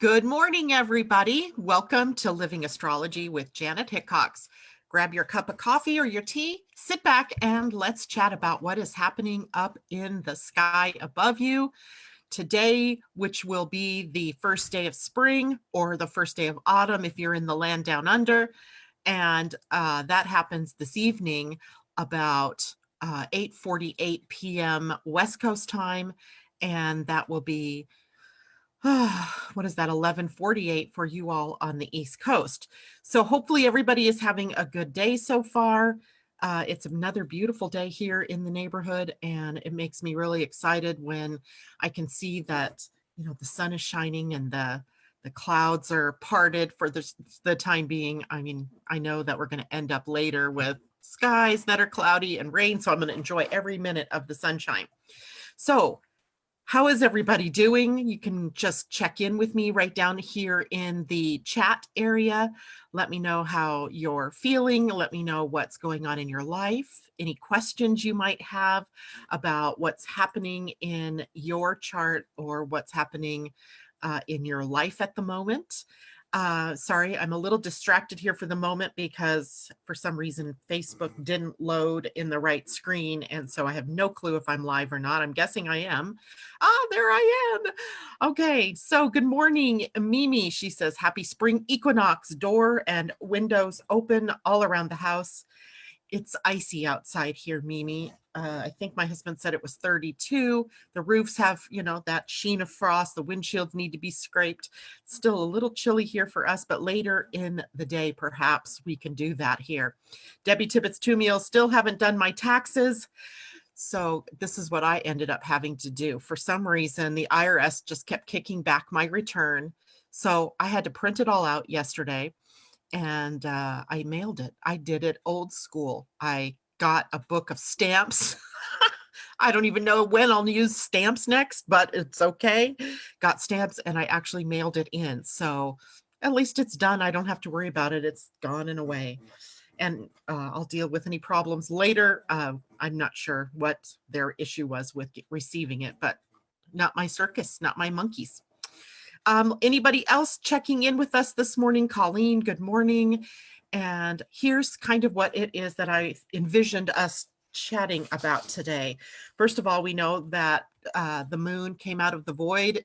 Good morning, everybody. Welcome to Living Astrology with Janet Hickox. Grab your cup of coffee or your tea, sit back, and let's chat about what is happening up in the sky above you today, which will be the first day of spring or the first day of autumn if you're in the land down under. And that happens this evening about 8:48 p.m. West Coast time. And that will be what is that, 11:48 for you all on the East Coast. So hopefully everybody is having a good day so far. It's another beautiful day here in the neighborhood, and it makes me really excited when I can see that, you know, the sun is shining and the clouds are parted for the time being. I mean, I know that we're going to end up later with skies that are cloudy and rain, so I'm going to enjoy every minute of the sunshine. So how is everybody doing? You can just check in with me right down here in the chat area. Let me know how you're feeling. Let me know what's going on in your life. Any questions you might have about what's happening in your chart or what's happening in your life at the moment. Sorry, I'm a little distracted here for the moment because for some reason Facebook didn't load in the right screen, and so I have no clue if I'm live or not. I'm guessing I am. There I am. Okay, so good morning, Mimi. She says, happy spring equinox, door and windows open all around the house. It's icy outside here, Mimi. I think my husband said it was 32. The roofs have, you know, that sheen of frost. The windshields need to be scraped. It's still a little chilly here for us, but later in the day, perhaps we can do that here. Debbie Tippett's 2 meals, still haven't done my taxes. So this is what I ended up having to do. For some reason, the IRS just kept kicking back my return. So I had to print it all out yesterday. And I mailed it. I did it old school. I got a book of stamps. I don't even know when I'll use stamps next, but it's okay. Got stamps and I actually mailed it in. So at least it's done. I don't have to worry about it. It's gone and away. And I'll deal with any problems later. I'm not sure what their issue was with receiving it, but not my circus, not my monkeys. Anybody else checking in with us this morning? Colleen, good morning. And here's kind of what it is that I envisioned us chatting about today. First of all, we know that the moon came out of the void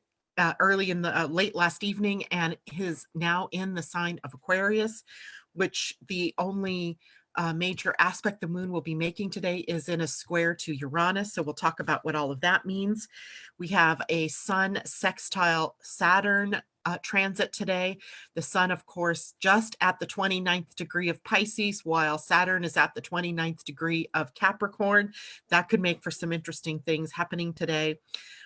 early in the late last evening and is now in the sign of Aquarius, which the only major aspect the moon will be making today is in a square to Uranus. So we'll talk about what all of that means. We have a Sun sextile Saturn transit today. The Sun, of course, just at the 29th degree of Pisces, while Saturn is at the 29th degree of Capricorn. That could make for some interesting things happening today.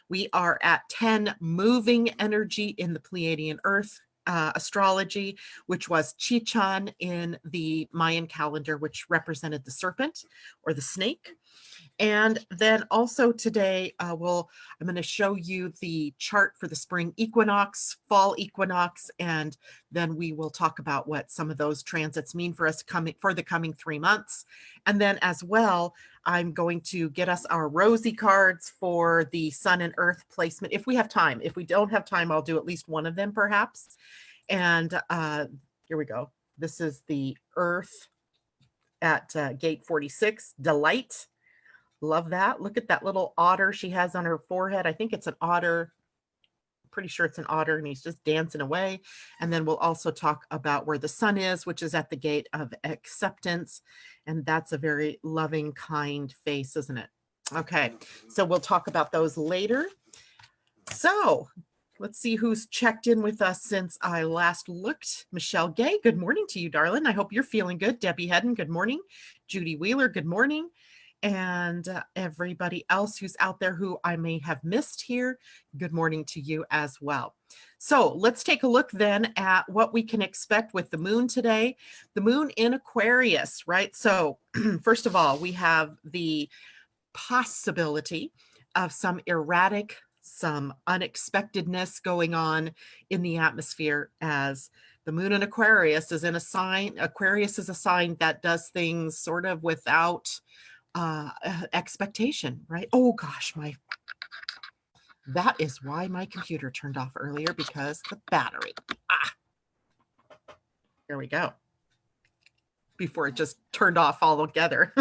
We are at 10 moving energy in the Pleiadian-Earth astrology, which was Chichan in the Mayan calendar, which represented the serpent or the snake. And then also today, I'm going to show you the chart for the spring equinox, fall equinox, and then we will talk about what some of those transits mean for us for the coming 3 months. And then as well, I'm going to get us our rosy cards for the Sun and Earth placement if we have time. If we don't have time, I'll do at least one of them perhaps. And here we go. This is the Earth at gate 46, Delight. Love that. Look at that little otter she has on her forehead. I think it's an otter. Pretty sure it's an otter, and he's just dancing away. And then we'll also talk about where the sun is, which is at the gate of acceptance. And that's a very loving, kind face, isn't it? Okay, so we'll talk about those later. So let's see who's checked in with us since I last looked. Michelle Gay, good morning to you, darling. I hope you're feeling good. Debbie Hedden, good morning. Judy Wheeler, good morning. And everybody else who's out there who I may have missed here, good morning to you as well. So let's take a look then at what we can expect with the moon today. The moon in Aquarius, right? So first of all, we have the possibility of some erratic, some unexpectedness going on in the atmosphere as the moon in Aquarius is in a sign. Aquarius is a sign that does things sort of without expectation, right? Oh gosh, That is why my computer turned off earlier, because the battery. There we go. Before it just turned off altogether.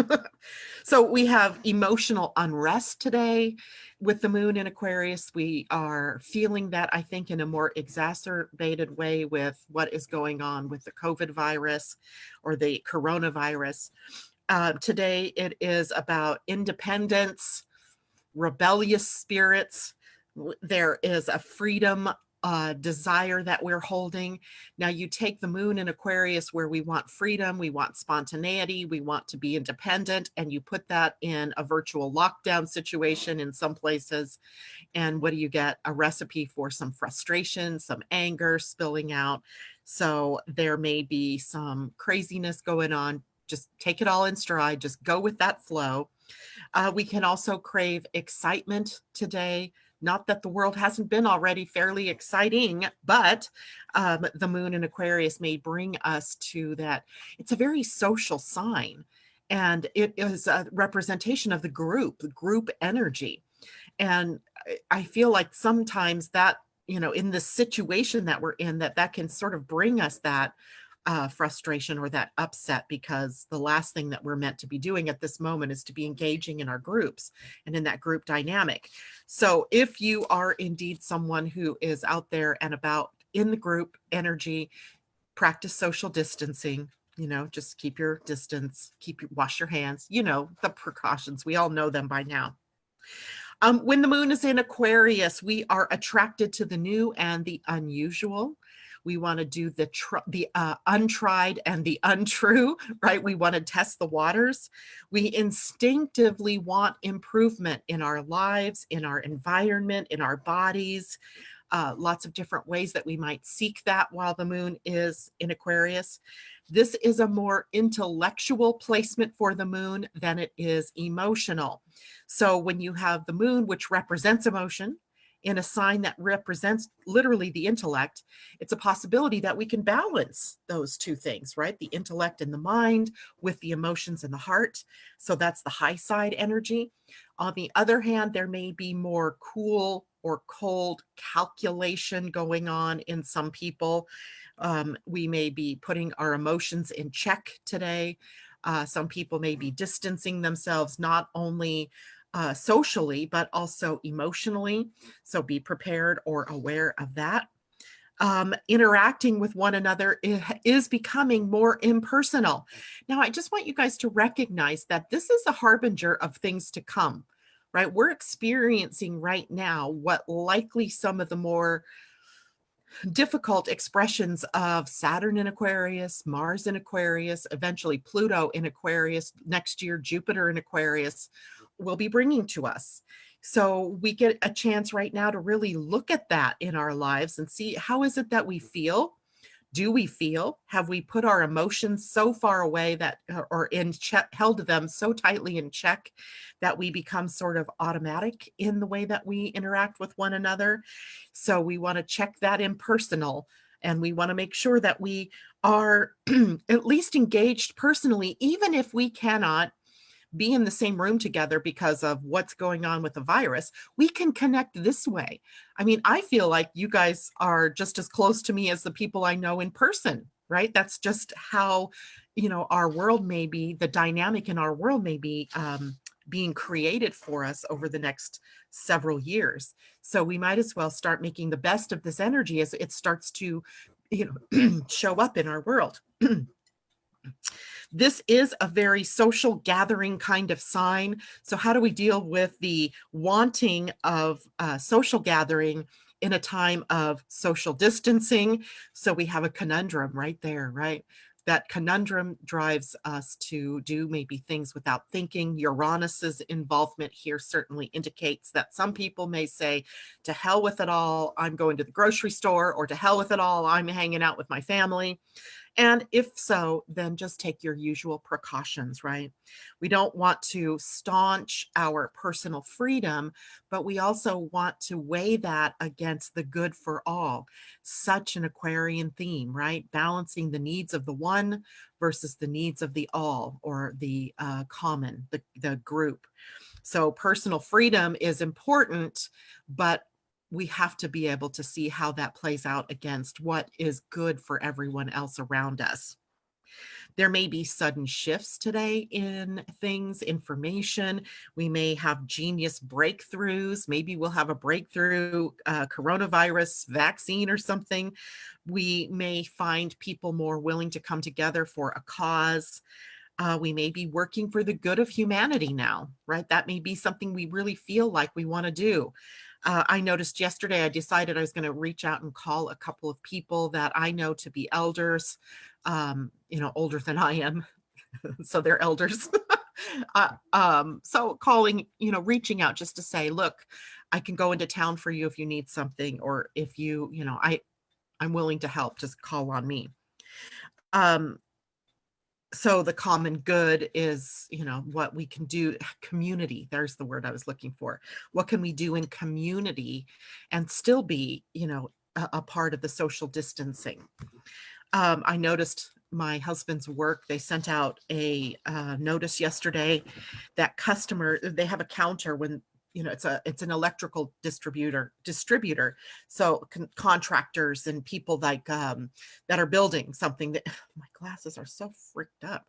So we have emotional unrest today with the moon in Aquarius. We are feeling that, I think, in a more exacerbated way with what is going on with the COVID virus or the coronavirus. Today it is about independence, rebellious spirits. There is a freedom desire that we're holding. Now you take the moon in Aquarius, where we want freedom, we want spontaneity, we want to be independent, and you put that in a virtual lockdown situation in some places. And what do you get? A recipe for some frustration, some anger spilling out. So there may be some craziness going on. Just take it all in stride, just go with that flow. We can also crave excitement today. Not that the world hasn't been already fairly exciting, but the moon in Aquarius may bring us to that. It's a very social sign, and it is a representation of the group energy. And I feel like sometimes that, in the situation that we're in, that can sort of bring us that frustration or that upset, because the last thing that we're meant to be doing at this moment is to be engaging in our groups and in that group dynamic. So if you are indeed someone who is out there and about in the group energy, practice social distancing. Just keep your distance, wash your hands, the precautions. We all know them by now. When the moon is in Aquarius, we are attracted to the new and the unusual. We want to do the untried and the untrue, right? We want to test the waters. We instinctively want improvement in our lives, in our environment, in our bodies. Lots of different ways that we might seek that while the moon is in Aquarius. This is a more intellectual placement for the moon than it is emotional. So when you have the moon, which represents emotion, in a sign that represents literally the intellect, it's a possibility that we can balance those two things, right? The intellect and the mind with the emotions and the heart. So that's the high side energy. On the other hand, there may be more cool or cold calculation going on in some people. We may be putting our emotions in check today. Some people may be distancing themselves, not only socially, but also emotionally. So be prepared or aware of that. Interacting with one another is becoming more impersonal. Now, I just want you guys to recognize that this is a harbinger of things to come, right? We're experiencing right now what likely some of the more difficult expressions of Saturn in Aquarius, Mars in Aquarius, eventually Pluto in Aquarius, next year Jupiter in Aquarius will be bringing to us. So we get a chance right now to really look at that in our lives and see, how is it that we feel? Do we feel? Have we put our emotions so far away that, or in check, held them so tightly in check that we become sort of automatic in the way that we interact with one another? So we want to check that impersonal, and we want to make sure that we are at least engaged personally, even if we cannot be in the same room together because of what's going on with the virus. We can connect this way. I mean, I feel like you guys are just as close to me as the people I know in person, right? That's just how, our world may be, the dynamic in our world may be being created for us over the next several years. So we might as well start making the best of this energy as it starts to, show up in our world. This is a very social gathering kind of sign. So how do we deal with the wanting of social gathering in a time of social distancing? So we have a conundrum right there, right? That conundrum drives us to do maybe things without thinking. Uranus's involvement here certainly indicates that some people may say, to hell with it all, I'm going to the grocery store, or to hell with it all, I'm hanging out with my family. And if so, then just take your usual precautions, right? We don't want to staunch our personal freedom, but we also want to weigh that against the good for all. Such an Aquarian theme, right? Balancing the needs of the one versus the needs of the all, or the common, the group. So personal freedom is important, but we have to be able to see how that plays out against what is good for everyone else around us. There may be sudden shifts today in things, information. We may have genius breakthroughs. Maybe we'll have a breakthrough coronavirus vaccine or something. We may find people more willing to come together for a cause. We may be working for the good of humanity now, right? That may be something we really feel like we want to do. I noticed yesterday, I decided I was going to reach out and call a couple of people that I know to be elders, older than I am. So they're elders. So calling, reaching out just to say, look, I can go into town for you if you need something, or if I'm willing to help, just call on me. So the common good is, what we can do. Community, there's the word I was looking for. What can we do in community and still be, a part of the social distancing? I noticed my husband's work. They sent out a notice yesterday that they have a counter when, it's an electrical distributor. So contractors and people like that are building something that my glasses are so freaked up.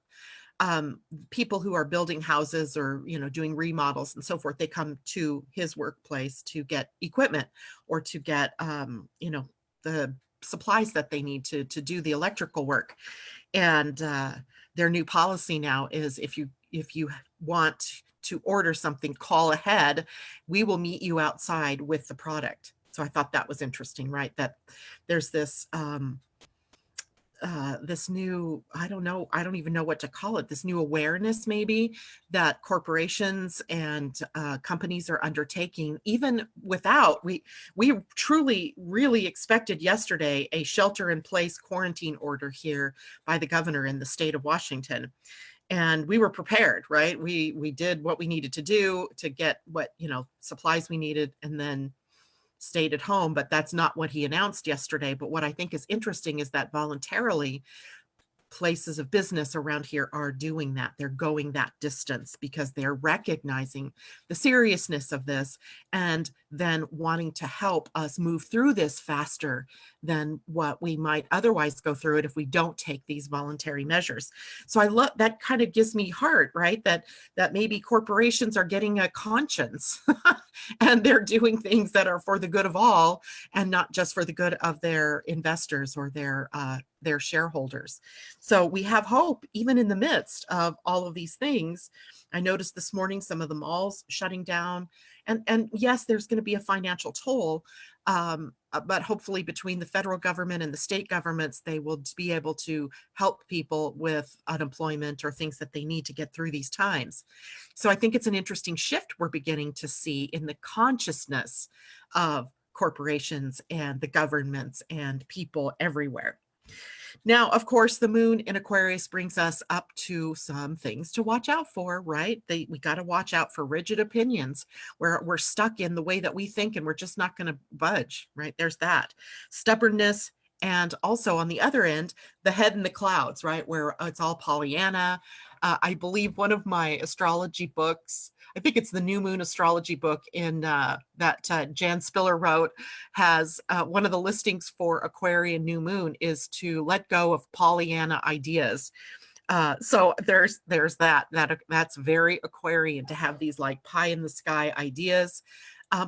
People who are building houses or, doing remodels and so forth, they come to his workplace to get equipment or to get, the supplies that they need to do the electrical work. And their new policy now is if you want to order something, call ahead. We will meet you outside with the product. So I thought that was interesting, right? That there's this this new, I don't even know what to call it, this new awareness maybe that corporations and companies are undertaking, even without, we truly really expected yesterday a shelter in place quarantine order here by the governor in the state of Washington. And we were prepared, right? We did what we needed to do to get what, supplies we needed, and then stayed at home. But that's not what he announced yesterday. But what I think is interesting is that voluntarily places of business around here are doing that. They're going that distance because they're recognizing the seriousness of this and then wanting to help us move through this faster than what we might otherwise go through it if we don't take these voluntary measures. So I love that. Kind of gives me heart, right? That maybe corporations are getting a conscience and they're doing things that are for the good of all and not just for the good of their investors or their shareholders. So we have hope even in the midst of all of these things. I noticed this morning some of the malls shutting down, and yes, there's going to be a financial toll, but hopefully between the federal government and the state governments, they will be able to help people with unemployment or things that they need to get through these times. So I think it's an interesting shift we're beginning to see in the consciousness of corporations and the governments and people everywhere. Now, of course, the moon in Aquarius brings us up to some things to watch out for, right? We got to watch out for rigid opinions where we're stuck in the way that we think and we're just not going to budge, right? There's that. Stubbornness. And also on the other end, the head in the clouds, right? Where it's all Pollyanna. I believe one of my astrology books, I think it's the New Moon astrology book that Jan Spiller wrote, has one of the listings for Aquarian New Moon is to let go of Pollyanna ideas. So there's that's very Aquarian to have these like pie in the sky ideas.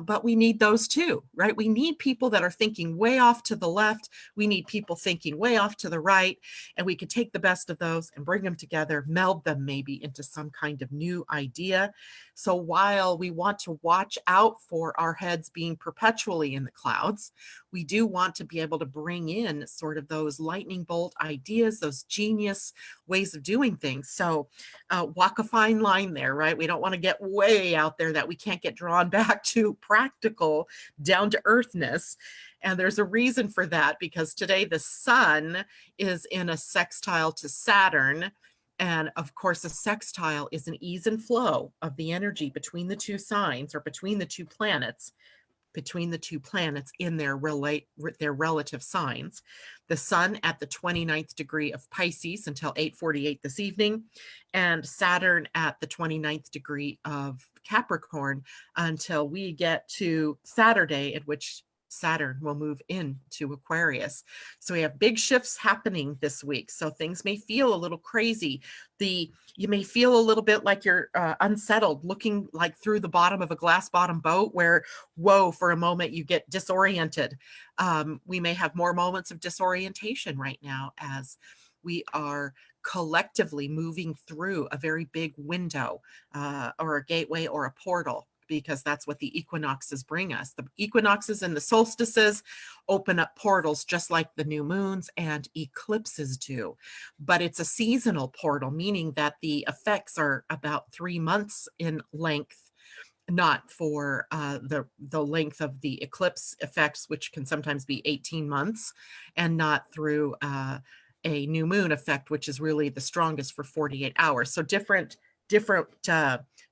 But we need those too, right? We need people that are thinking way off to the left. We need people thinking way off to the right. And we could take the best of those and bring them together, meld them maybe into some kind of new idea. So while we want to watch out for our heads being perpetually in the clouds, we do want to be able to bring in sort of those lightning bolt ideas, those genius ways of doing things. So walk a fine line there, right? We don't want to get way out there that we can't get drawn back to practical, down to earthness. And there's a reason for that, because today the sun is in a sextile to Saturn. And of course, a sextile is an ease and flow of the energy between the two signs or between the two planets, between the two planets in their relative signs. The Sun at the 29th degree of Pisces until 8:48 this evening, and Saturn at the 29th degree of Capricorn until we get to Saturday, at which Saturn will move into Aquarius. So we have big shifts happening this week. So things may feel a little crazy. You may feel a little bit like you're unsettled, looking like through the bottom of a glass bottom boat where, whoa, for a moment you get disoriented. We may have more moments of disorientation right now as we are collectively moving through a very big window or a gateway or a portal, because that's what the equinoxes bring us. The equinoxes and the solstices open up portals just like the new moons and eclipses do. But it's a seasonal portal, meaning that the effects are about 3 months in length, not for the length of the eclipse effects, which can sometimes be 18 months, and not through a new moon effect, which is really the strongest for 48 hours. So different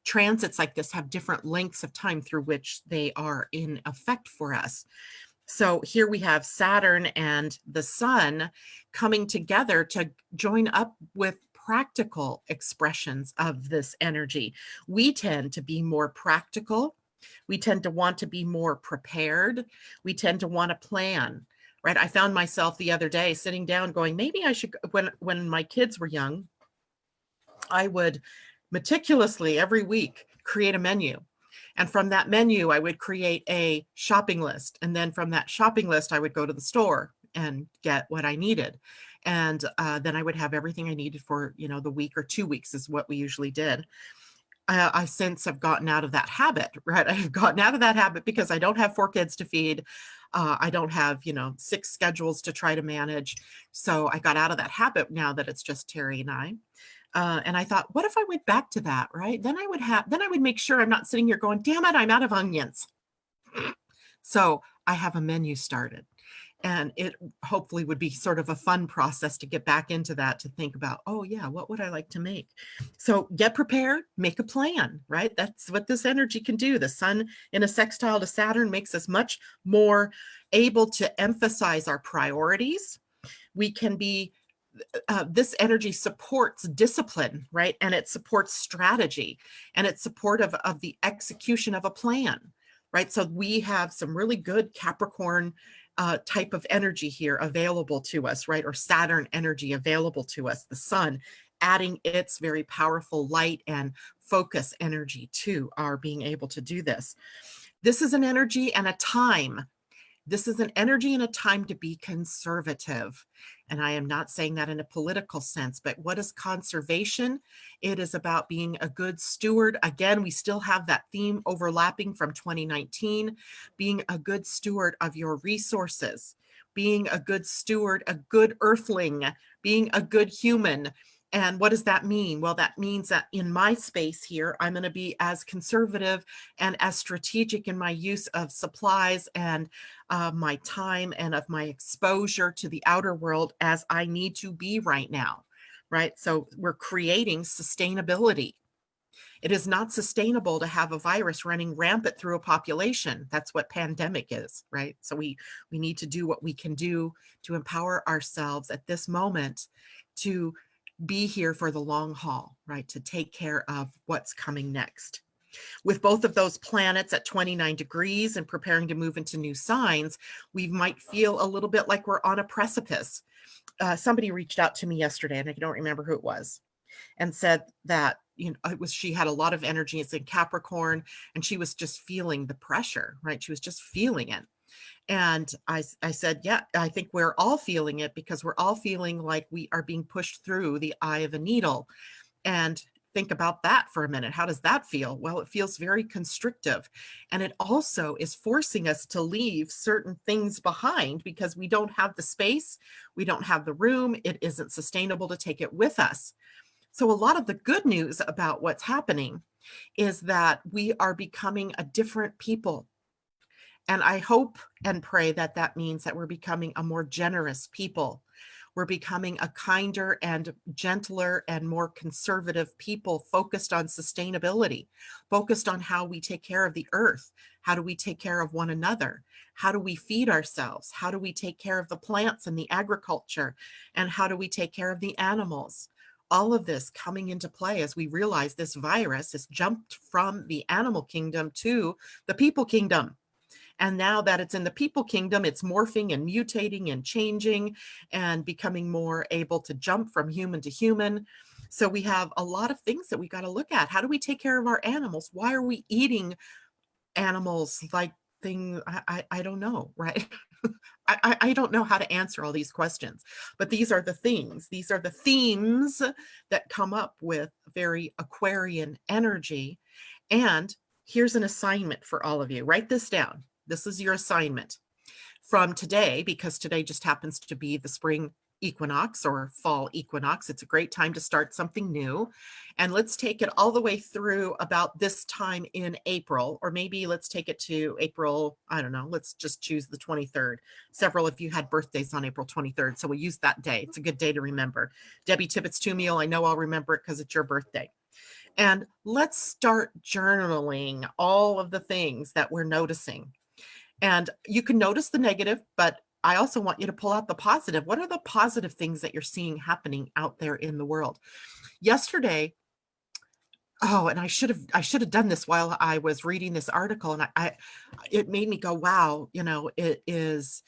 transits like this have different lengths of time through which they are in effect for us. So here we have Saturn and the Sun coming together to join up with practical expressions of this energy. We tend to be more practical. We tend to want to be more prepared. We tend to want to plan, right? I found myself the other day sitting down going, maybe I should, when my kids were young, I would meticulously every week create a menu. And from that menu, I would create a shopping list. And then from that shopping list, I would go to the store and get what I needed. And then I would have everything I needed for, the week or 2 weeks is what we usually did. I since have gotten out of that habit, right? I've gotten out of that habit because I don't have 4 kids to feed. I don't have, 6 schedules to try to manage. So I got out of that habit now that it's just Terry and I. And I thought, what if I went back to that, right? Then I would make sure I'm not sitting here going, damn it, I'm out of onions. So I have a menu started, and it hopefully would be sort of a fun process to get back into that, to think about, oh yeah, what would I like to make? So get prepared, make a plan, right? That's what this energy can do. The Sun in a sextile to Saturn makes us much more able to emphasize our priorities. We can be this energy supports discipline, right? And it supports strategy, and it's supportive of the execution of a plan, right? So we have some really good Capricorn type of energy here available to us, right? Or Saturn energy available to us, the Sun adding its very powerful light and focus energy to our being able to do this. This is an energy and a time. This is an energy and a time to be conservative. And I am not saying that in a political sense, but what is conservation? It is about being a good steward. Again, we still have that theme overlapping from 2019, being a good steward of your resources, being a good steward, a good earthling, being a good human. And what does that mean? Well, that means that in my space here, I'm going to be as conservative and as strategic in my use of supplies and my time and of my exposure to the outer world as I need to be right now, right? So we're creating sustainability. It is not sustainable to have a virus running rampant through a population. That's what pandemic is, right? So we need to do what we can do to empower ourselves at this moment to be here for the long haul, right? To take care of what's coming next. With both of those planets at 29 degrees and preparing to move into new signs, we might feel a little bit like we're on a precipice. Somebody reached out to me yesterday, and I don't remember who it was, and said that she had a lot of energy. It's in Capricorn, and she was just feeling the pressure, right? She was just feeling it. And I said, yeah, I think we're all feeling it, because we're all feeling like we are being pushed through the eye of a needle. And think about that for a minute. How does that feel? Well, it feels very constrictive. And it also is forcing us to leave certain things behind because we don't have the space, we don't have the room, it isn't sustainable to take it with us. So a lot of the good news about what's happening is that we are becoming a different people. And I hope and pray that that means that we're becoming a more generous people. We're becoming a kinder and gentler and more conservative people, focused on sustainability, focused on how we take care of the earth. How do we take care of one another? How do we feed ourselves? How do we take care of the plants and the agriculture? And how do we take care of the animals? All of this coming into play as we realize this virus has jumped from the animal kingdom to the people kingdom. And now that it's in the people kingdom, it's morphing and mutating and changing and becoming more able to jump from human to human. So we have a lot of things that we got to look at. How do we take care of our animals? Why are we eating animals like thing? I don't know, right? I don't know how to answer all these questions, but these are the things, these are the themes that come up with very Aquarian energy. And here's an assignment for all of you. Write this down. This is your assignment from today, because today just happens to be the spring equinox or fall equinox. It's a great time to start something new. And let's take it all the way through about this time in April, or maybe let's take it to April, I don't know, let's just choose the 23rd. Several of you had birthdays on April 23rd, so we'll use that day. It's a good day to remember. Debbie Tippett's Tumiel, I know I'll remember it because it's your birthday. And let's start journaling all of the things that we're noticing. And you can notice the negative, but I also want you to pull out the positive. What are the positive things that you're seeing happening out there in the world? Yesterday, oh, and I should have done this while I was reading this article, and it made me go, wow, it is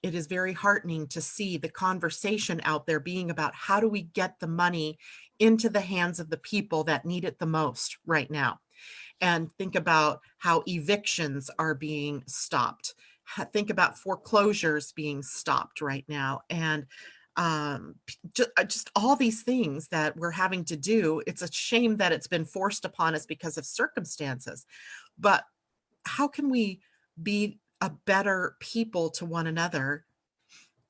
very heartening to see the conversation out there being about how do we get the money into the hands of the people that need it the most right now. And think about how evictions are being stopped. Think about foreclosures being stopped right now. And just all these things that we're having to do. It's a shame that it's been forced upon us because of circumstances. But how can we be a better people to one another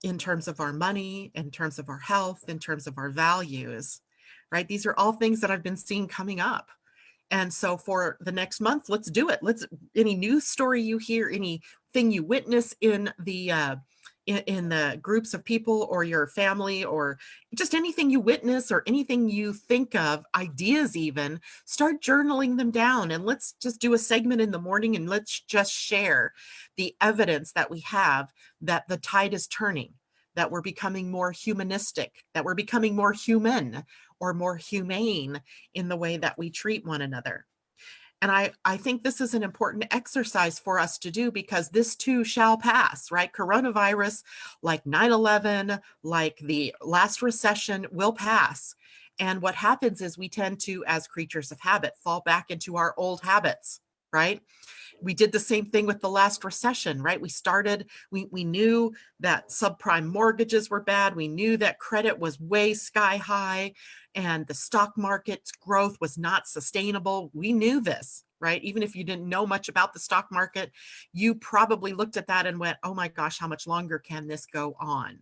in terms of our money, in terms of our health, in terms of our values, right? These are all things that I've been seeing coming up. And so for the next month, let's do it. Any news story you hear, anything you witness in the groups of people or your family, or just anything you witness or anything you think of, ideas even, start journaling them down. And let's just do a segment in the morning and let's just share the evidence that we have that the tide is turning, that we're becoming more humanistic, that we're becoming more human or more humane in the way that we treat one another. And I think this is an important exercise for us to do, because this too shall pass, right? Coronavirus, like 9/11, like the last recession, will pass. And what happens is we tend to, as creatures of habit, fall back into our old habits, right? We did the same thing with the last recession, right? We knew that subprime mortgages were bad. We knew that credit was way sky high and the stock market's growth was not sustainable. We knew this, right? Even if you didn't know much about the stock market, you probably looked at that and went, oh my gosh, how much longer can this go on?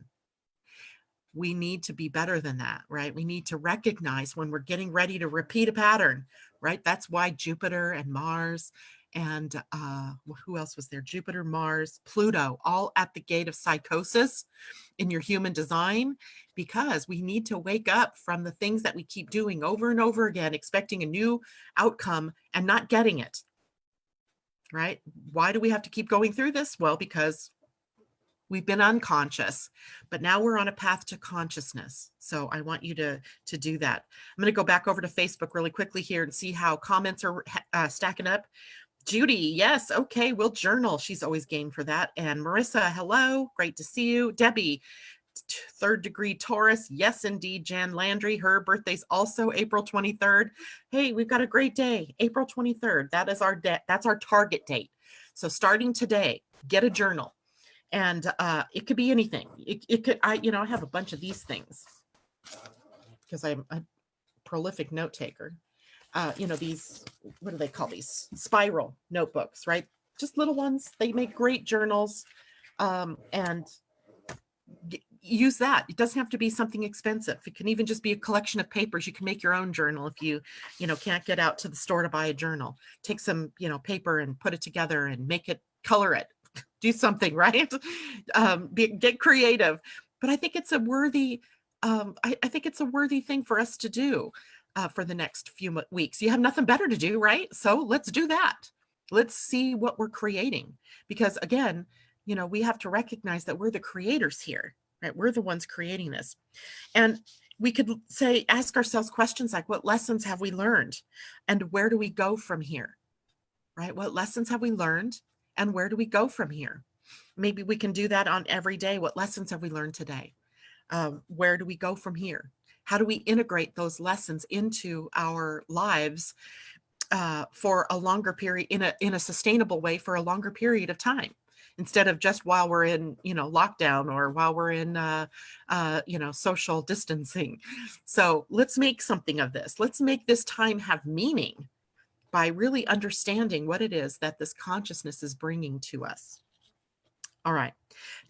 We need to be better than that, right? We need to recognize when we're getting ready to repeat a pattern, right? That's why Jupiter and Mars and who else was there? Jupiter, Mars, Pluto, all at the gate of psychosis in your human design, because we need to wake up from the things that we keep doing over and over again, expecting a new outcome and not getting it, right? Why do we have to keep going through this? Well, because we've been unconscious, but now we're on a path to consciousness. So I want you to do that. I'm going to go back over to Facebook really quickly here and see how comments are stacking up. Judy, yes, okay, we'll journal. She's always game for that. And Marissa, hello, great to see you. Debbie, 3rd degree Taurus, yes, indeed. Jan Landry, her birthday's also April 23rd. Hey, we've got a great day, April 23rd. That is that's our target date. So starting today, get a journal. And it could be anything. It could, I have a bunch of these things because I'm a prolific note taker. These, what do they call these? Spiral notebooks, right? Just little ones. They make great journals, and use that. It doesn't have to be something expensive. It can even just be a collection of papers. You can make your own journal if you can't get out to the store to buy a journal. Take some, paper and put it together and make it, color it, do something, right? Get creative. but I think it's a worthy, I think it's a worthy thing for us to do for the next few weeks. You have nothing better to do, right? So let's do that. Let's see what we're creating. Because again, you know, we have to recognize that we're the creators here, right? We're the ones creating this. And we could say, ask ourselves questions like, what lessons have we learned? And where do we go from here? Right? What lessons have we learned? And where do we go from here? Maybe we can do that on every day. What lessons have we learned today? Where do we go from here? How do we integrate those lessons into our lives for a longer period, in a sustainable way for a longer period of time, instead of just while we're in, you know, lockdown, or while we're in, you know, social distancing. So let's make something of this. Let's make this time have meaning by really understanding what it is that this consciousness is bringing to us. All right.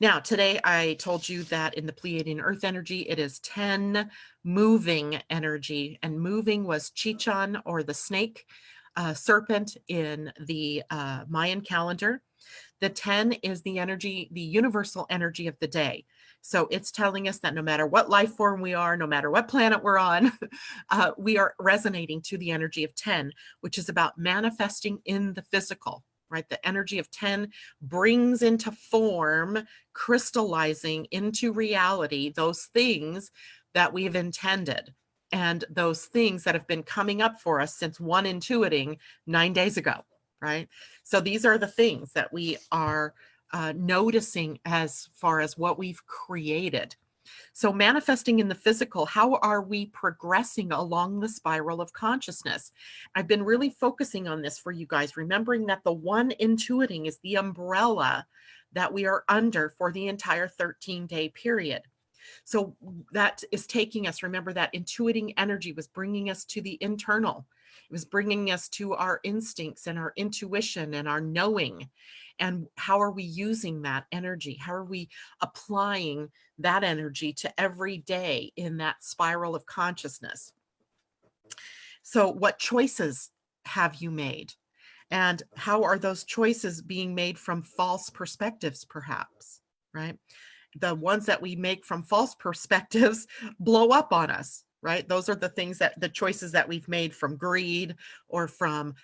Now, today I told you that in the Pleiadian-Earth energy, it is 10 moving energy, and moving was Chichon, or the snake serpent in the Mayan calendar. The 10 is the energy, the universal energy of the day. So it's telling us that no matter what life form we are, no matter what planet we're on, we are resonating to the energy of 10, which is about manifesting in the physical, right? The energy of 10 brings into form, crystallizing into reality, those things that we've intended, and those things that have been coming up for us since one intuiting 9 days ago, right? So these are the things that we are noticing as far as what we've created. So manifesting in the physical, how are we progressing along the spiral of consciousness? I've been really focusing on this for you guys, remembering that the one intuiting is the umbrella that we are under for the entire 13-day period. So that is taking us, remember that intuiting energy was bringing us to the internal. It was bringing us to our instincts and our intuition and our knowing. And how are we using that energy? How are we applying that energy to every day in that spiral of consciousness? So what choices have you made? And how are those choices being made from false perspectives, perhaps, right? The ones that we make from false perspectives blow up on us, right? Those are the things that, the choices that we've made from greed, or from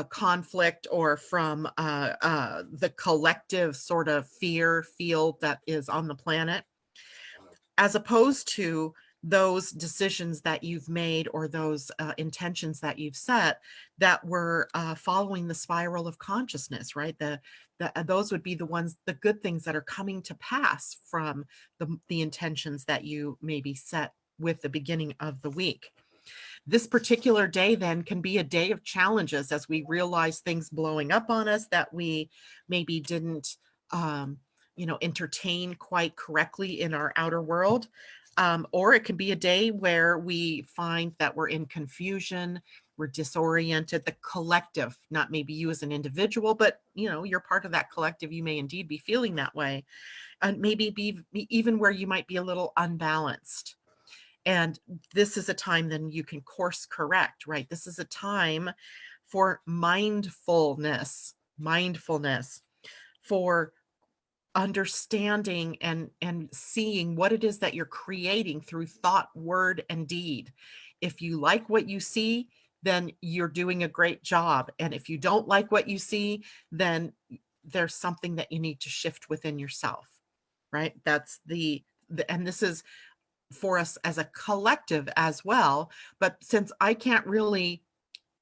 conflict, or from the collective sort of fear field that is on the planet, as opposed to those decisions that you've made, or those intentions that you've set that were following the spiral of consciousness, right? Those would be the ones, the good things that are coming to pass from the intentions that you maybe set with the beginning of the week. This particular day then can be a day of challenges as we realize things blowing up on us that we maybe didn't, you know, entertain quite correctly in our outer world. Or it can be a day where we find that we're in confusion, we're disoriented, the collective, not maybe you as an individual, but you know, you're part of that collective. You may indeed be feeling that way, and maybe be even where you might be a little unbalanced. And this is a time then you can course correct, right? This is a time for mindfulness, for understanding and seeing what it is that you're creating through thought, word, and deed. If you like what you see, then you're doing a great job. And if you don't like what you see, then there's something that you need to shift within yourself, right? That's and this is for us as a collective as well. But since I can't really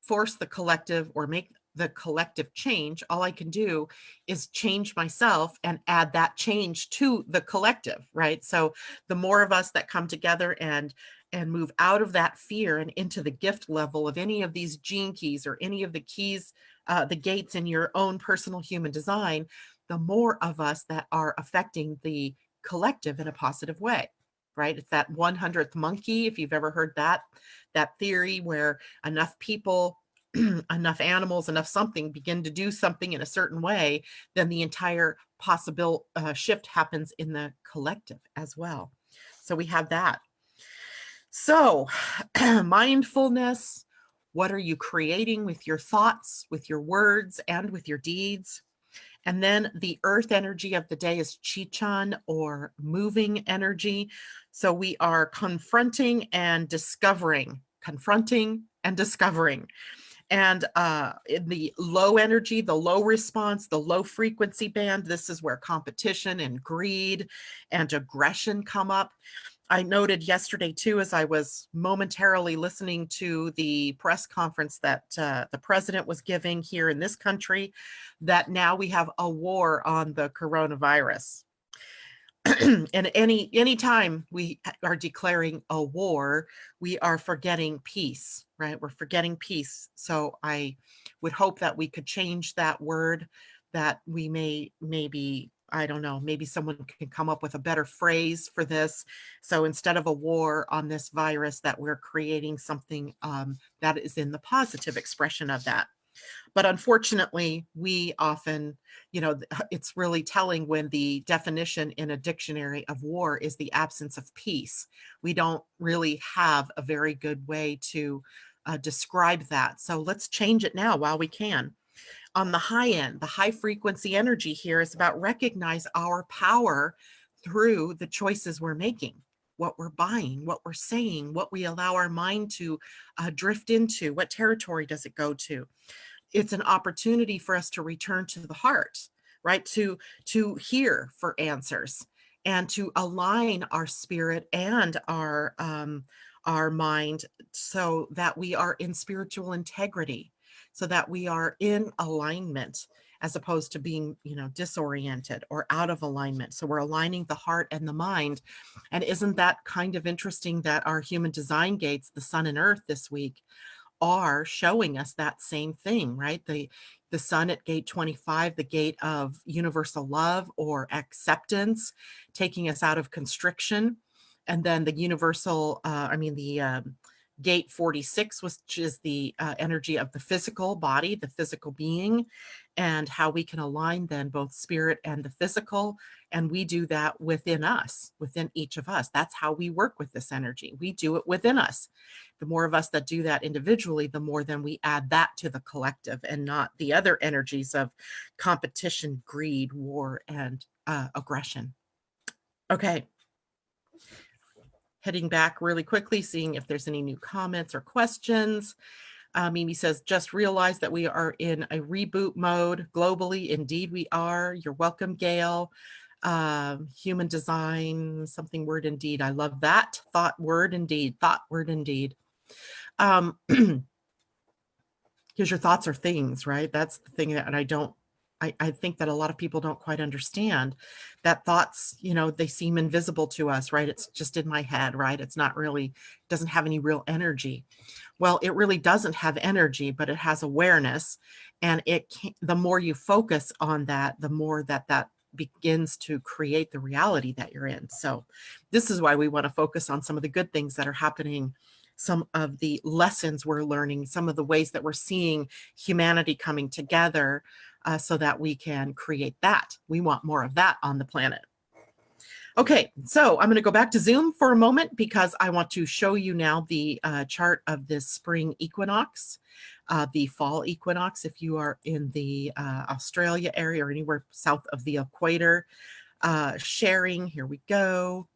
force the collective or make the collective change, all I can do is change myself and add that change to the collective, right? So the more of us that come together and move out of that fear and into the gift level of any of these gene keys, or any of the keys, the gates in your own personal human design, the more of us that are affecting the collective in a positive way, right? It's that 100th monkey, if you've ever heard that theory, where enough people, enough animals, enough something begin to do something in a certain way, then the entire possible shift happens in the collective as well. So we have that. So mindfulness, what are you creating with your thoughts, with your words, and with your deeds? And then the earth energy of the day is Chichon, or moving energy. So we are confronting and discovering, confronting and discovering. And in the low energy, the low response, the low frequency band, this is where competition and greed and aggression come up. I noted yesterday too, as I was momentarily listening to the press conference that the president was giving here in this country, that now we have a war on the coronavirus. And any time we are declaring a war, we are forgetting peace, right? We're forgetting peace. So I would hope that we could change that word, that we maybe, I don't know, maybe someone can come up with a better phrase for this. So instead of a war on this virus, that we're creating something that is in the positive expression of that. But unfortunately, we often, it's really telling when the definition in a dictionary of war is the absence of peace. We don't really have a very good way to describe that. So let's change it now while we can. On the high end, the high frequency energy here is about recognize our power through the choices we're making, what we're buying, what we're saying, what we allow our mind to drift into, what territory does it go to. It's an opportunity for us to return to the heart, right? To hear for answers and to align our spirit and our mind so that we are in spiritual integrity, so that we are in alignment, as opposed to being, disoriented or out of alignment. So we're aligning the heart and the mind. And isn't that kind of interesting that our human design gates, the sun and earth this week, are showing us that same thing, right? The sun at gate 25, the gate of universal love or acceptance, taking us out of constriction. And then the universal, gate 46, which is the energy of the physical body, the physical being, and how we can align then both spirit and the physical. And we do that within us, within each of us. That's how we work with this energy. We do it within us. The more of us that do that individually, the more then we add that to the collective, and not the other energies of competition, greed, war, and aggression. Okay. Heading back really quickly, seeing if there's any new comments or questions. Mimi says, just realize that we are in a reboot mode globally. Indeed, we are. You're welcome, Gail. Human design, something word indeed. I love that. Thought word indeed. Thought word indeed. Because your thoughts are things, right? That's the thing that I think that a lot of people don't quite understand, that thoughts, they seem invisible to us, right? It's just in my head, right? It's not really, doesn't have any real energy. Well, it really doesn't have energy, but it has awareness. And the more you focus on that, the more that begins to create the reality that you're in. So this is why we want to focus on some of the good things that are happening, some of the lessons we're learning, some of the ways that we're seeing humanity coming together, so that we can create that. We want more of that on the planet. Okay, so I'm going to go back to Zoom for a moment because I want to show you now the chart of this spring equinox, the fall equinox, if you are in the Australia area or anywhere south of the equator. Sharing, here we go.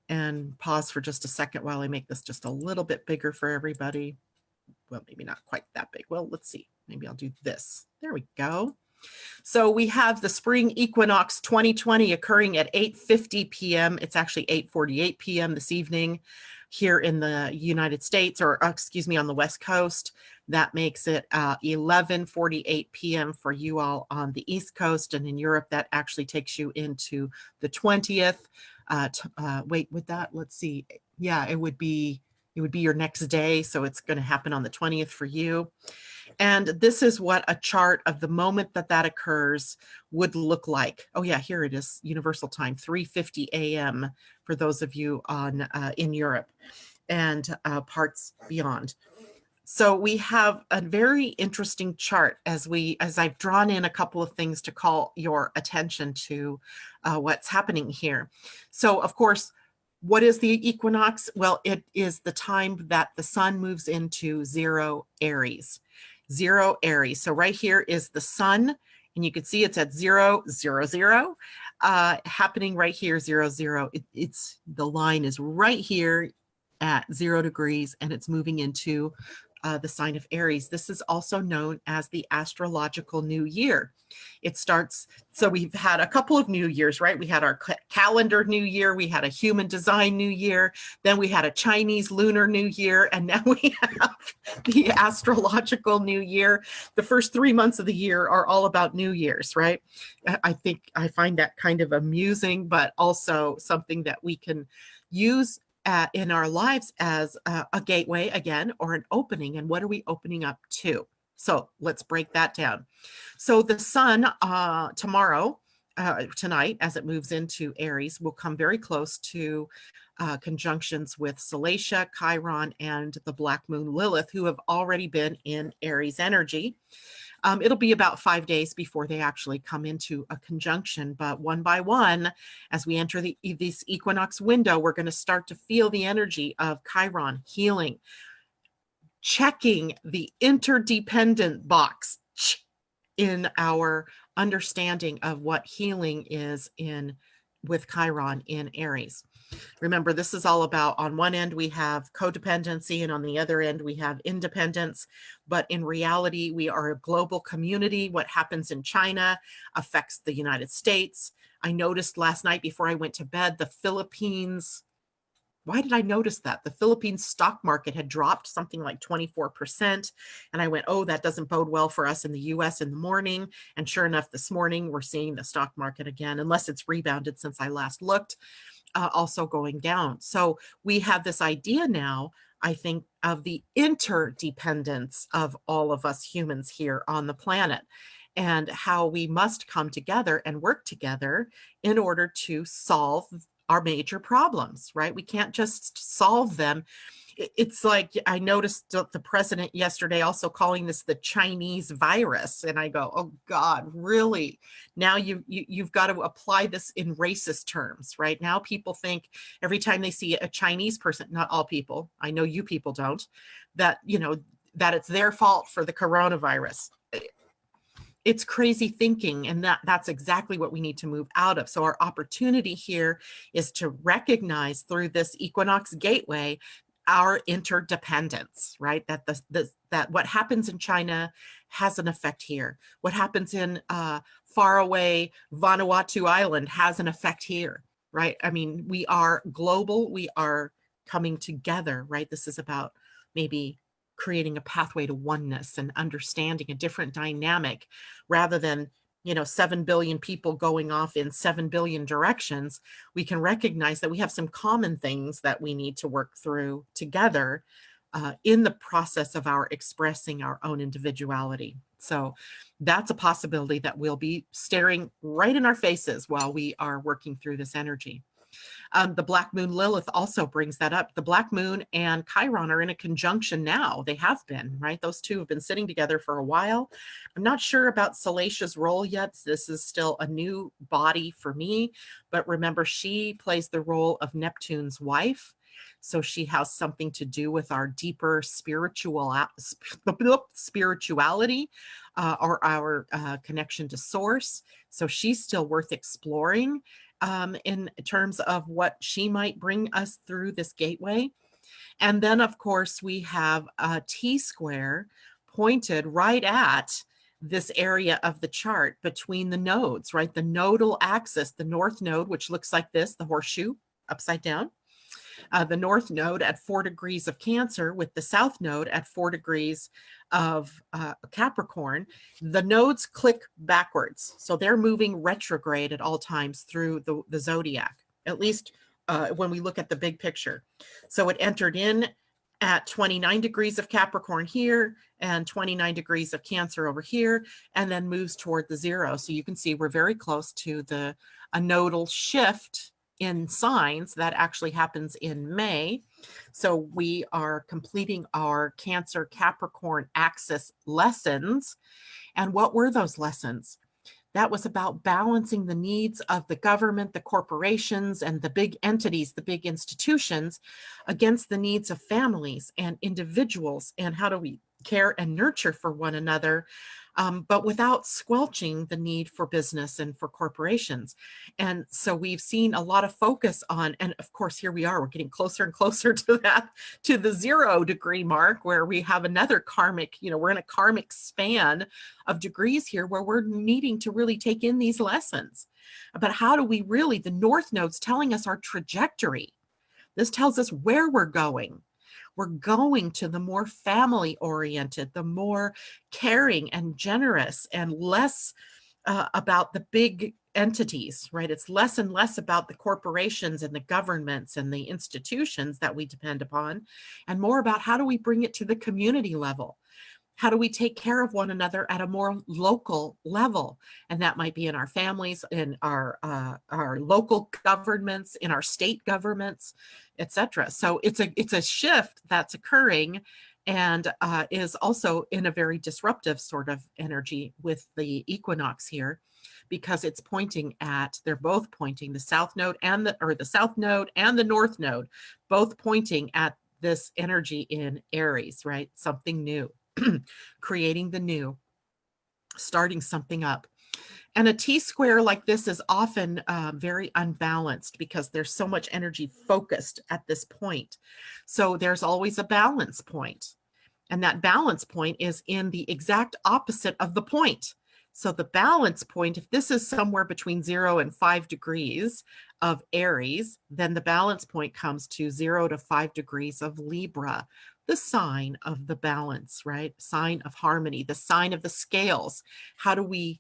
And pause for just a second while I make this just a little bit bigger for everybody. Well, maybe not quite that big. Well, let's see. Maybe I'll do this. There we go. So we have the spring equinox 2020 occurring at 8:50 p.m. It's actually 8:48 p.m. this evening here in the United States, or excuse me, on the West Coast. That makes it 11:48 p.m. for you all on the East Coast. And in Europe, that actually takes you into the 20th. Wait, with that, let's see. Yeah, it would be your next day. So it's going to happen on the 20th for you. And this is what a chart of the moment that occurs would look like. Oh yeah, here it is, universal time, 3:50 a.m. for those of you on in Europe and parts beyond. So we have a very interesting chart as I've drawn in a couple of things to call your attention to what's happening here. So of course, what is the equinox? Well, it is the time that the sun moves into 0 Aries. 0 Aries. So right here is the sun And you can see it's at 0, 0, 0, happening right here, 0, 0. It's the line is right here at 0 degrees, and it's moving into the sign of Aries. This is also known as the astrological new year. It starts, so we've had a couple of new years, right? We had our calendar new year, we had a human design new year, then we had a Chinese lunar new year, and now we have the astrological new year. The first 3 months of the year are all about New Year's, right? I find that kind of amusing, but also something that we can use in our lives as a gateway again, or an opening. And what are we opening up to? So let's break that down. So the sun tonight, as it moves into Aries, will come very close to conjunctions with Salacia, Chiron, and the black moon Lilith, who have already been in Aries energy. It'll be about 5 days before they actually come into a conjunction, but one by one, as we enter this equinox window, we're going to start to feel the energy of Chiron healing, checking the interdependent box in our understanding of what healing is with Chiron in Aries. Remember, this is all about, on one end, we have codependency, and on the other end, we have independence. But in reality, we are a global community. What happens in China affects the United States. I noticed last night before I went to bed, the Philippines, why did I notice that? The Philippines stock market had dropped something like 24%. And I went, oh, that doesn't bode well for us in the US in the morning. And sure enough, this morning, we're seeing the stock market again, unless it's rebounded since I last looked. Also going down. So we have this idea now, I think, of the interdependence of all of us humans here on the planet, and how we must come together and work together in order to solve our major problems, right? We can't just solve them. It's like, I noticed the president yesterday also calling this the Chinese virus. And I go, oh God, really? Now you've got to apply this in racist terms, right? Now people think every time they see a Chinese person, not all people, I know you people don't, that, that it's their fault for the coronavirus. It's crazy thinking, and that's exactly what we need to move out of. So our opportunity here is to recognize through this equinox gateway our interdependence, right? That what happens in China has an effect here. What happens in faraway Vanuatu Island has an effect here, right? I mean, we are global. We are coming together, right? This is about maybe creating a pathway to oneness and understanding a different dynamic, rather than 7 billion people going off in 7 billion directions. We can recognize that we have some common things that we need to work through together in the process of our expressing our own individuality. So that's a possibility that will be staring right in our faces while we are working through this energy. The black moon Lilith also brings that up. The black moon and Chiron are in a conjunction now. They have been, right? Those two have been sitting together for a while. I'm not sure about Salacia's role yet. This is still a new body for me. But remember, she plays the role of Neptune's wife. So she has something to do with our deeper spirituality or our connection to source. So she's still worth exploring in terms of what she might bring us through this gateway. And then, of course, we have a T-square pointed right at this area of the chart between the nodes, right? The nodal axis, the north node, which looks like this, the horseshoe upside down. The north node at 4 degrees of Cancer with the south node at 4 degrees of Capricorn. The nodes click backwards. So they're moving retrograde at all times through the zodiac, at least when we look at the big picture. So it entered in at 29 degrees of Capricorn here and 29 degrees of Cancer over here, and then moves toward the 0. So you can see we're very close to a nodal shift in signs that actually happens in May. So we are completing our Cancer Capricorn axis lessons. And what were those lessons? That was about balancing the needs of the government, the corporations, and the big entities, the big institutions, against the needs of families and individuals. And how do we care and nurture for one another but without squelching the need for business and for corporations. And so we've seen a lot of focus on, and of course, here we are, we're getting closer and closer to that, to the 0 degree mark, where we have another karmic, we're in a karmic span of degrees here where we're needing to really take in these lessons. But how do we really, the North Node's telling us our trajectory. This tells us where we're going. We're going to the more family oriented, the more caring and generous, and less about the big entities, right? It's less and less about the corporations and the governments and the institutions that we depend upon, and more about how do we bring it to the community level? How do we take care of one another at a more local level? And that might be in our families, in our local governments, in our state governments, etc. So it's a shift that's occurring, and is also in a very disruptive sort of energy with the equinox here, because it's pointing at, they're both pointing, the south node and the south node and the north node, both pointing at this energy in Aries, right? Something new. Creating the new, starting something up. And a T-square like this is often very unbalanced because there's so much energy focused at this point. So there's always a balance point. And that balance point is in the exact opposite of the point. So the balance point, if this is somewhere between 0 and 5 degrees of Aries, then the balance point comes to 0 to 5 degrees of Libra, the sign of the balance, right? Sign of harmony, the sign of the scales. How do we,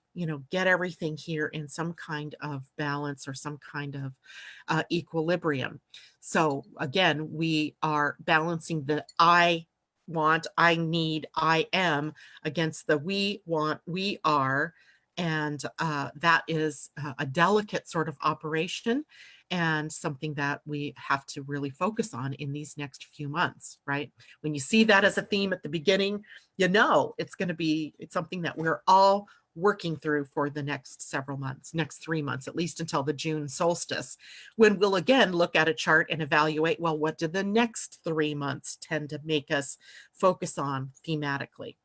get everything here in some kind of balance or some kind of equilibrium? So again, we are balancing the I want, I need, I am against the we want, we are. And that is a delicate sort of operation, and something that we have to really focus on in these next few months, right? When you see that as a theme at the beginning, it's going to be, it's something that we're all working through for the next several months, next 3 months, at least until the June solstice, when we'll again look at a chart and evaluate, well, what do the next 3 months tend to make us focus on thematically?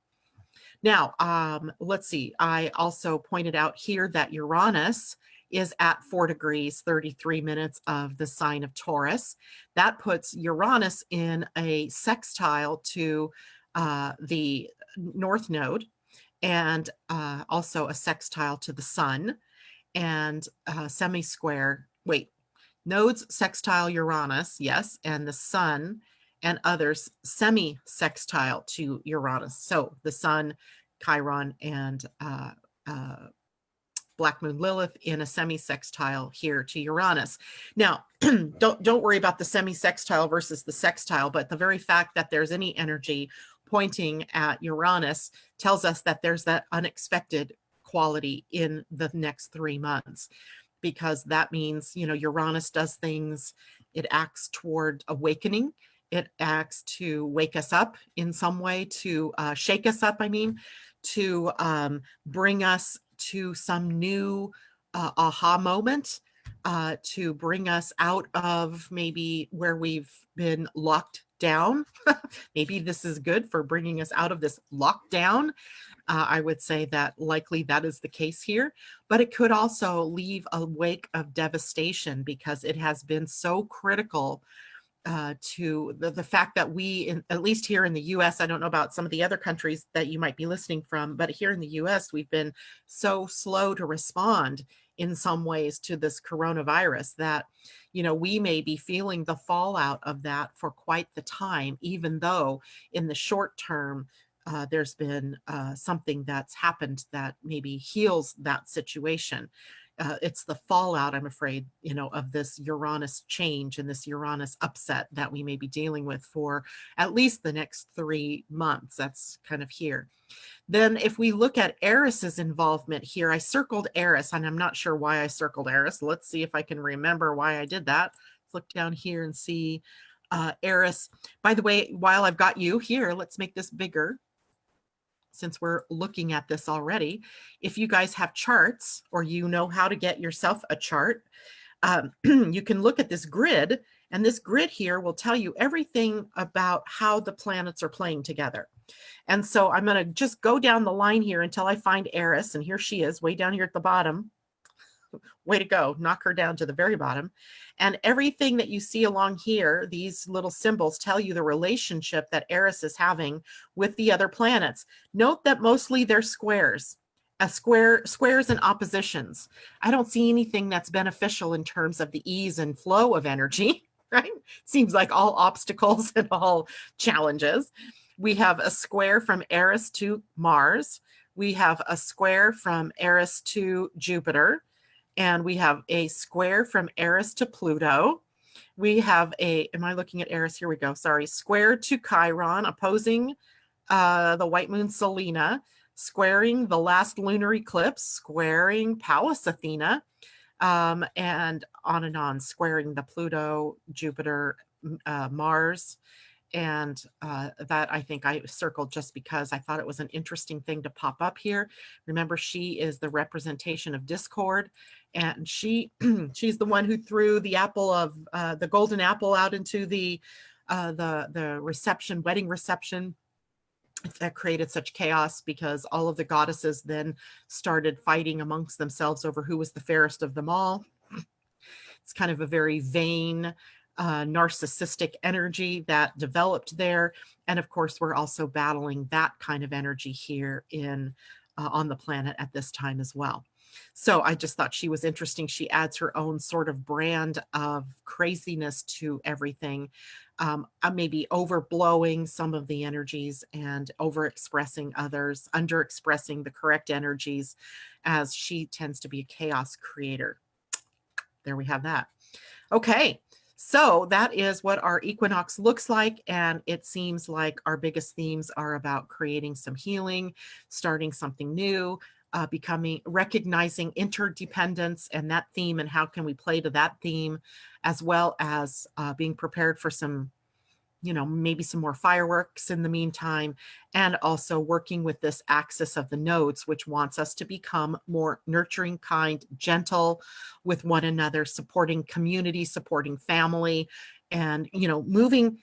Now, let's see. I also pointed out here that Uranus is at 4 degrees, 33 minutes of the sign of Taurus. That puts Uranus in a sextile to the North Node, and also a sextile to the Sun, and semi-square, nodes sextile Uranus, yes, and the Sun and others semi-sextile to Uranus. So the Sun, Chiron, and Black Moon Lilith in a semi-sextile here to Uranus. Now, don't worry about the semi-sextile versus the sextile, but the very fact that there's any energy pointing at Uranus tells us that there's that unexpected quality in the next 3 months, because that means, Uranus does things, it acts toward awakening. It acts to wake us up in some way, to shake us up, to bring us to some new aha moment, to bring us out of maybe where we've been locked down. Maybe this is good for bringing us out of this lockdown. I would say that likely that is the case here, but it could also leave a wake of devastation, because it has been so critical to the fact that we, at least here in the US, I don't know about some of the other countries that you might be listening from, but here in the US, we've been so slow to respond in some ways to this coronavirus that, we may be feeling the fallout of that for quite the time, even though in the short term, there's been something that's happened that maybe heals that situation. It's the fallout, I'm afraid, of this Uranus change and this Uranus upset that we may be dealing with for at least the next 3 months. That's kind of here. Then if we look at Eris's involvement here, I circled Eris, and I'm not sure why I circled Eris. Let's see if I can remember why I did that. Let's look down here and see Eris. By the way, while I've got you here, let's make this bigger, since we're looking at this already. If you guys have charts, or you know how to get yourself a chart, you can look at this grid, and this grid here will tell you everything about how the planets are playing together. And so I'm going to just go down the line here until I find Eris. And here she is way down here at the bottom. Way to go. Knock her down to the very bottom. And everything that you see along here, these little symbols tell you the relationship that Eris is having with the other planets. Note that mostly they're squares. Squares and oppositions. I don't see anything that's beneficial in terms of the ease and flow of energy, right? Seems like all obstacles and all challenges. We have a square from Eris to Mars. We have a square from Eris to Jupiter. And we have a square from Eris to Pluto. We have am I looking at Eris? Here we go. Sorry. Square to Chiron, opposing the white moon Selena, squaring the last lunar eclipse, squaring Pallas Athena, and on, squaring the Pluto, Jupiter, Mars. And that I think I circled just because I thought it was an interesting thing to pop up here. Remember, she is the representation of discord, and she's the one who threw the apple of the golden apple out into the reception, wedding reception. That created such chaos because all of the goddesses then started fighting amongst themselves over who was the fairest of them all. It's kind of a very vain, narcissistic energy that developed there. And of course, we're also battling that kind of energy here on the planet at this time as well. So I just thought she was interesting. She adds her own sort of brand of craziness to everything, maybe overblowing some of the energies and overexpressing others, underexpressing the correct energies, as she tends to be a chaos creator. There we have that. Okay. So that is what our equinox looks like. And it seems like our biggest themes are about creating some healing, starting something new, recognizing interdependence and that theme, and how can we play to that theme, as well as being prepared for some, maybe some more fireworks in the meantime, and also working with this axis of the nodes, which wants us to become more nurturing, kind, gentle with one another, supporting community, supporting family, and moving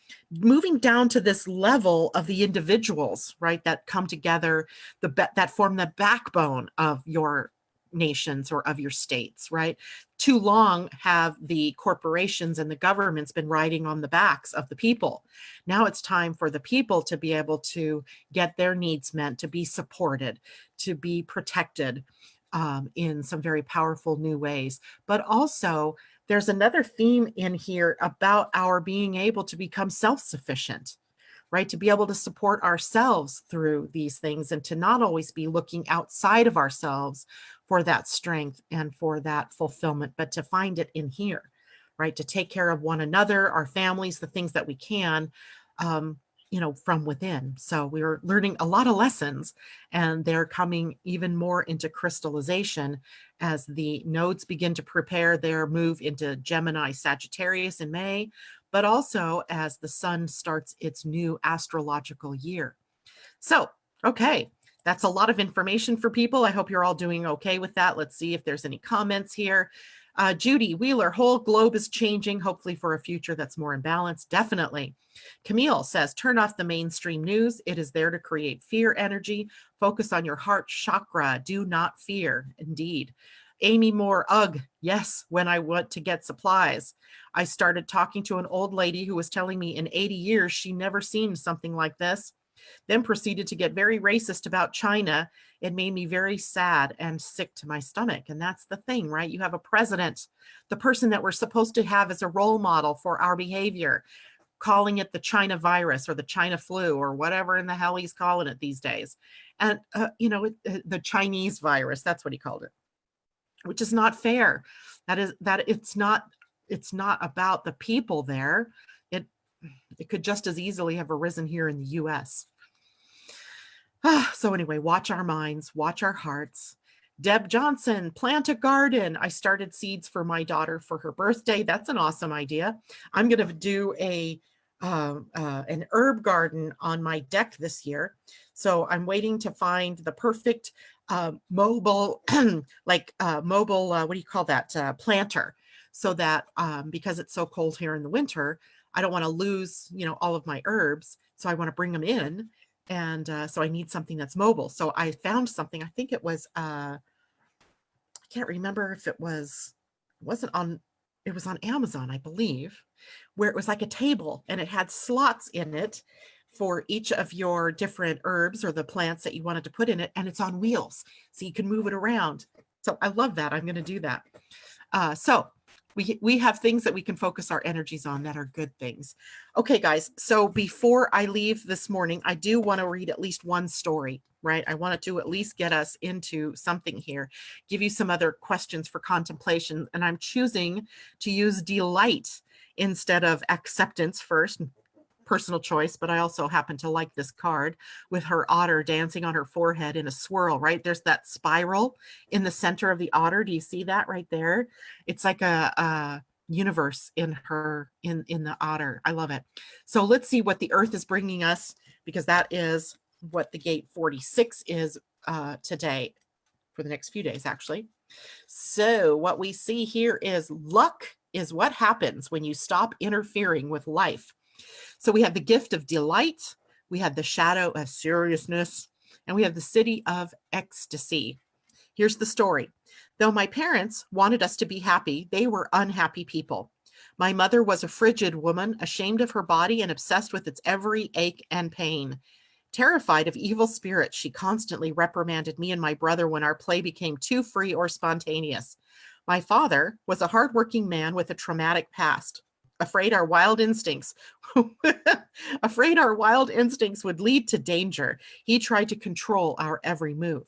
down to this level of the individuals, right, that come together, that form the backbone of your nations or of your states, right? Too long have the corporations and the governments been riding on the backs of the people. Now it's time for the people to be able to get their needs met, to be supported, to be protected in some very powerful new ways. But also, there's another theme in here about our being able to become self-sufficient, right? To be able to support ourselves through these things, and to not always be looking outside of ourselves for that strength and for that fulfillment, but to find it in here, right? To take care of one another, our families, the things that we can, from within. So we're learning a lot of lessons, and they're coming even more into crystallization as the nodes begin to prepare their move into Gemini, Sagittarius in May, but also as the sun starts its new astrological year. So, okay, that's a lot of information for people. I hope you're all doing okay with that. Let's see if there's any comments here. Judy Wheeler, whole globe is changing, hopefully for a future that's more in balance. Definitely. Camille says, turn off the mainstream news. It is there to create fear energy. Focus on your heart chakra. Do not fear. Indeed. Amy Moore, ugh, yes, when I went to get supplies. I started talking to an old lady who was telling me in 80 years she never seen something like this. Then proceeded to get very racist about China. It made me very sad and sick to my stomach. And that's the thing, right? You have a president, the person that we're supposed to have as a role model for our behavior, calling it the China virus or the China flu or whatever in the hell he's calling it these days. And, the Chinese virus, that's what he called it, which is not fair. It's not about the people there. It could just as easily have arisen here in the US. So anyway, watch our minds, watch our hearts. Deb Johnson, plant a garden. I started seeds for my daughter for her birthday. That's an awesome idea. I'm going to do an herb garden on my deck this year. So I'm waiting to find the perfect mobile, what do you call that? Planter. So that because it's so cold here in the winter, I don't want to lose, all of my herbs. So I want to bring them in so I need something that's mobile. So I found something, I think it was, I can't remember if it wasn't on, it was on Amazon, I believe, where it was like a table and it had slots in it for each of your different herbs or the plants that you wanted to put in it. And it's on wheels, so you can move it around. So I love that. I'm going to do that. So we have things that we can focus our energies on that are good things. Okay, guys. So before I leave this morning, I do want to read at least one story, right? I wanted to at least get us into something here, give you some other questions for contemplation. And I'm choosing to use delight instead of acceptance first. Personal choice, but I also happen to like this card with her otter dancing on her forehead in a swirl, right? There's that spiral in the center of the otter. Do you see that right there? It's like a universe in her, in the otter. I love it. So let's see what the earth is bringing us, because that is what the gate 46 is today, for the next few days, actually. So what we see here is luck is what happens when you stop interfering with life. So we have the gift of delight, we have the shadow of seriousness, and we have the city of ecstasy. Here's the story. Though my parents wanted us to be happy, they were unhappy people. My mother was a frigid woman, ashamed of her body and obsessed with its every ache and pain. Terrified of evil spirits, she constantly reprimanded me and my brother when our play became too free or spontaneous. My father was a hardworking man with a traumatic past. Afraid our wild instincts would lead to danger, he tried to control our every move.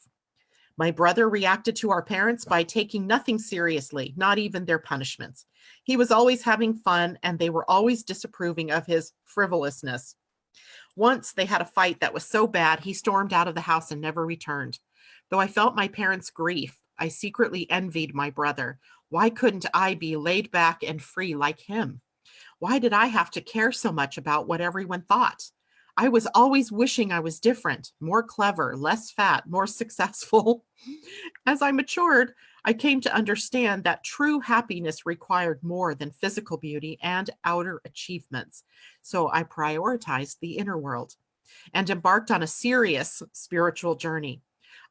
My brother reacted to our parents by taking nothing seriously, not even their punishments. He was always having fun, and they were always disapproving of his frivolousness. Once they had a fight that was so bad, he stormed out of the house and never returned. Though I felt my parents' grief, I secretly envied my brother. Why couldn't I be laid back and free like him? Why did I have to care so much about what everyone thought? I was always wishing I was different, more clever, less fat, more successful. As I matured, I came to understand that true happiness required more than physical beauty and outer achievements. So I prioritized the inner world and embarked on a serious spiritual journey.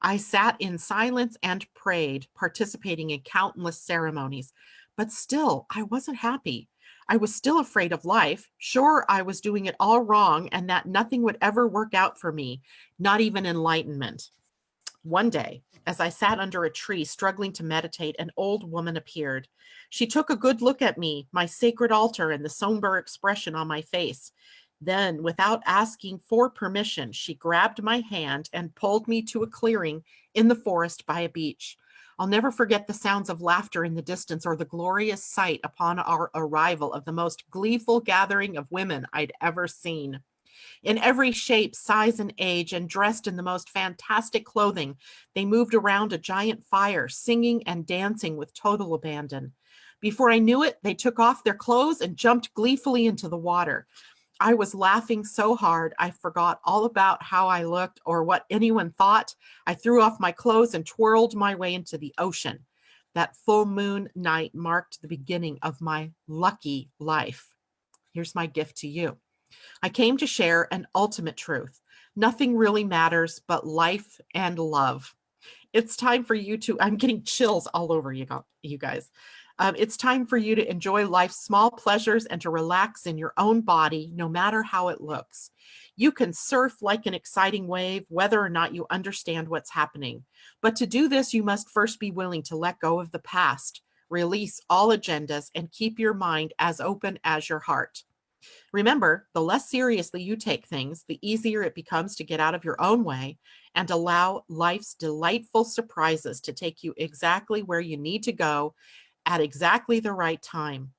I sat in silence and prayed, participating in countless ceremonies, but still I wasn't happy. I was still afraid of life, sure I was doing it all wrong and that nothing would ever work out for me, not even enlightenment. One day, as I sat under a tree struggling to meditate, an old woman appeared. She took a good look at me, my sacred altar, and the somber expression on my face. Then, without asking for permission, she grabbed my hand and pulled me to a clearing in the forest by a beach. I'll never forget the sounds of laughter in the distance or the glorious sight upon our arrival of the most gleeful gathering of women I'd ever seen. In every shape, size, and age, and dressed in the most fantastic clothing, they moved around a giant fire, singing and dancing with total abandon. Before I knew it, they took off their clothes and jumped gleefully into the water. I was laughing so hard, I forgot all about how I looked or what anyone thought. I threw off my clothes and twirled my way into the ocean. That full moon night marked the beginning of my lucky life. Here's my gift to you. I came to share an ultimate truth. Nothing really matters but life and love. It's time for you to, I'm getting chills all over you guys. It's time for you to enjoy life's small pleasures and to relax in your own body, no matter how it looks. You can surf like an exciting wave, whether or not you understand what's happening. But to do this, you must first be willing to let go of the past, release all agendas, and keep your mind as open as your heart. Remember, the less seriously you take things, the easier it becomes to get out of your own way and allow life's delightful surprises to take you exactly where you need to go at exactly the right time.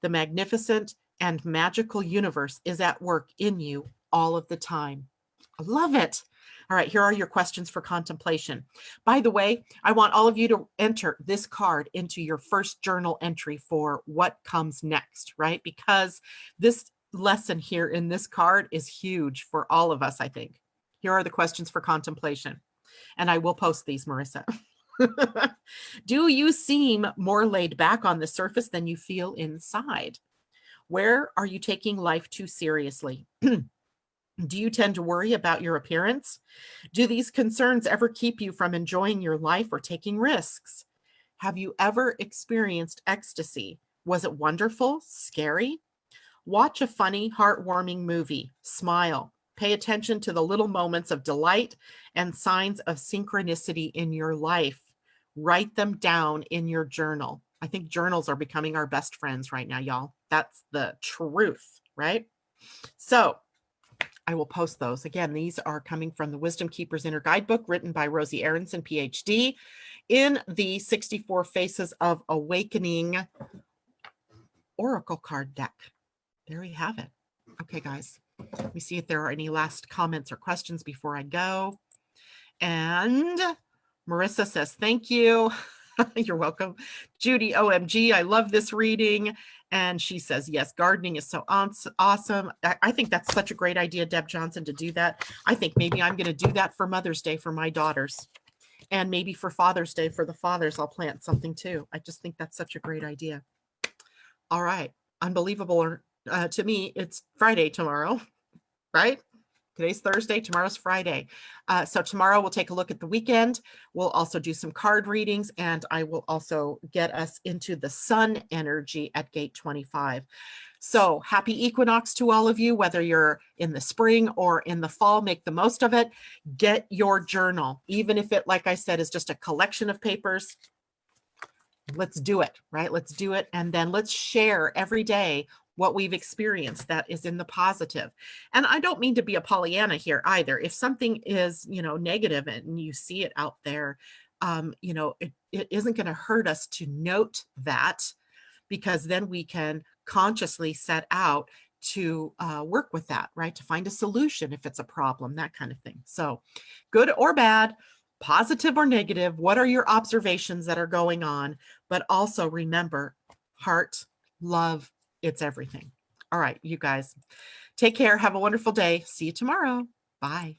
The magnificent and magical universe is at work in you all of the time. I love it. All right, here are your questions for contemplation. By the way, I want all of you to enter this card into your first journal entry for what comes next, right? Because this lesson here in this card is huge for all of us, I think. Here are the questions for contemplation. And I will post these, Marissa. Do you seem more laid back on the surface than you feel inside? Where are you taking life too seriously? Do you tend to worry about your appearance? Do these concerns ever keep you from enjoying your life or taking risks? Have you ever experienced ecstasy? Was it wonderful? Scary? Watch a funny, heartwarming movie. Smile. Pay attention to the little moments of delight and signs of synchronicity in your life. Write them down in your journal. I think journals are becoming our best friends right now, y'all. That's the truth, right? So I will post those. Again, these are coming from the Wisdom Keeper's Inner Guidebook, written by Rosie Aronson, PhD, in the 64 Faces of Awakening Oracle card deck. There we have it. Okay, guys, let me see if there are any last comments or questions before I go. And Marissa says, thank you. You're welcome. Judy, OMG, I love this reading. And she says, yes, gardening is so awesome. I think that's such a great idea, Deb Johnson, to do that. I think maybe I'm going to do that for Mother's Day for my daughters. And maybe for Father's Day for the fathers, I'll plant something too. I just think that's such a great idea. All right. Unbelievable. To me, it's Friday tomorrow, right? Today's Thursday, tomorrow's Friday. So tomorrow we'll take a look at the weekend. We'll also do some card readings, and I will also get us into the sun energy at gate 25. So happy equinox to all of you, whether you're in the spring or in the fall, make the most of it. Get your journal, even if it, like I said, is just a collection of papers. Let's do it, right? Let's do it. And then let's share every day what we've experienced that is in the positive. And I don't mean to be a Pollyanna here either. If something is, negative and you see it out there, it isn't going to hurt us to note that, because then we can consciously set out to work with that, right? To find a solution if it's a problem, that kind of thing. So good or bad, positive or negative, what are your observations that are going on? But also remember, heart, love, it's everything. All right, you guys, take care. Have a wonderful day. See you tomorrow. Bye.